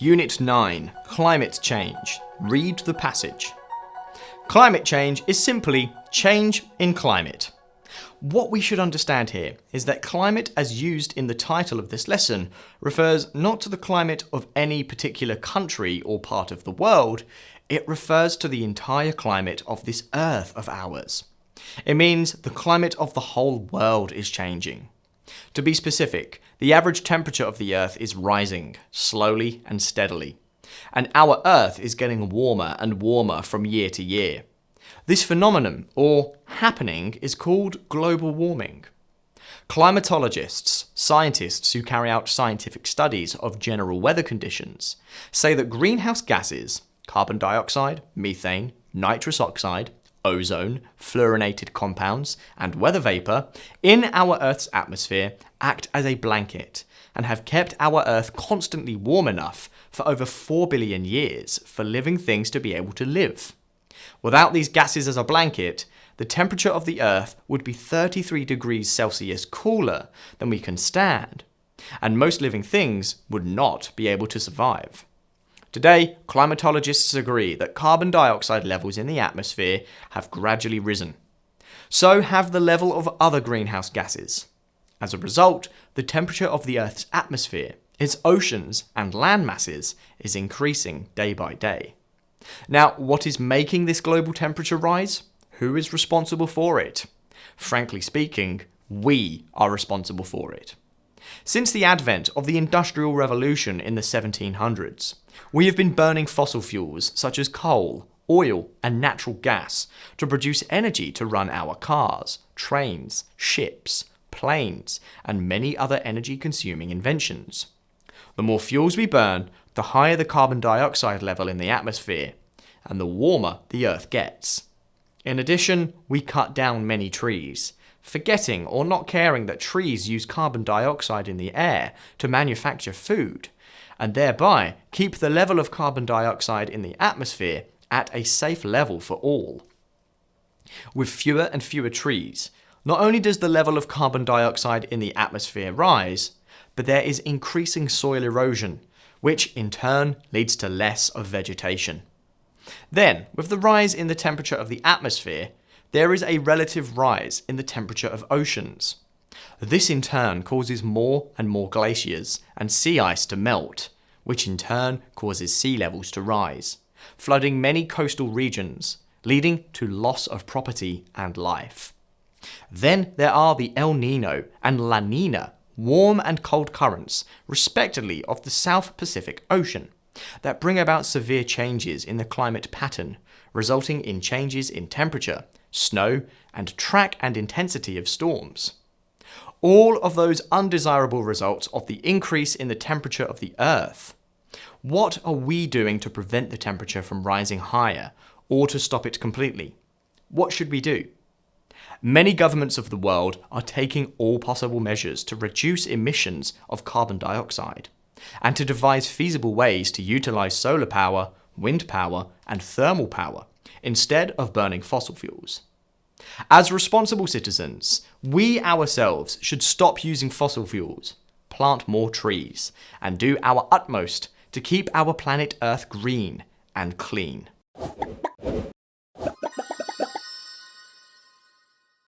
Unit 9, Climate Change. Read the passage. Climate change is simply change in climate. What we should understand here is that climate, as used in the title of this lesson, refers not to the climate of any particular country or part of the world, it refers to the entire climate of this Earth of ours. It means the climate of the whole world is changing. To be specific, the average temperature of the Earth is rising, slowly and steadily. And our Earth is getting warmer and warmer from year to year. This phenomenon, or happening, is called global warming. Climatologists, scientists who carry out scientific studies of general weather conditions, say that greenhouse gases, carbon dioxide, methane, nitrous oxide, ozone, fluorinated compounds, and weather vapor in our Earth's atmosphere act as a blanket and have kept our Earth constantly warm enough for over 4 billion years for living things to be able to live. Without these gases as a blanket, the temperature of the Earth would be 33 degrees Celsius cooler than we can stand, and most living things would not be able to survive. Today, climatologists agree that carbon dioxide levels in the atmosphere have gradually risen. So have the level of other greenhouse gases. As a result, the temperature of the Earth's atmosphere, its oceans and land masses, is increasing day by day. Now, what is making this global temperature rise? Who is responsible for it? Frankly speaking, we are responsible for it. Since the advent of the Industrial Revolution in the 1700s, we have been burning fossil fuels such as coal, oil, and natural gas to produce energy to run our cars, trains, ships, planes, and many other energy-consuming inventions. The more fuels we burn, the higher the carbon dioxide level in the atmosphere, and the warmer the Earth gets. In addition, we cut down many trees, forgetting or not caring that trees use carbon dioxide in the air to manufacture food, and thereby keep the level of carbon dioxide in the atmosphere at a safe level for all. With fewer and fewer trees, not only does the level of carbon dioxide in the atmosphere rise, but there is increasing soil erosion, which in turn leads to less of vegetation. Then, with the rise in the temperature of the atmosphere, there is a relative rise in the temperature of oceans. This in turn causes more and more glaciers and sea ice to melt, which in turn causes sea levels to rise, flooding many coastal regions, leading to loss of property and life. Then there are the El Nino and La Nina warm and cold currents, respectively, of the South Pacific Ocean, that bring about severe changes in the climate pattern, resulting in changes in temperature, snow, and track and intensity of storms. All of those undesirable results of the increase in the temperature of the Earth. What are we doing to prevent the temperature from rising higher, or to stop it completely? What should we do? Many governments of the world are taking all possible measures to reduce emissions of carbon dioxide, and to devise feasible ways to utilize solar power, wind power, and thermal power, instead of burning fossil fuels. As responsible citizens, we ourselves should stop using fossil fuels, plant more trees, and do our utmost to keep our planet Earth green and clean.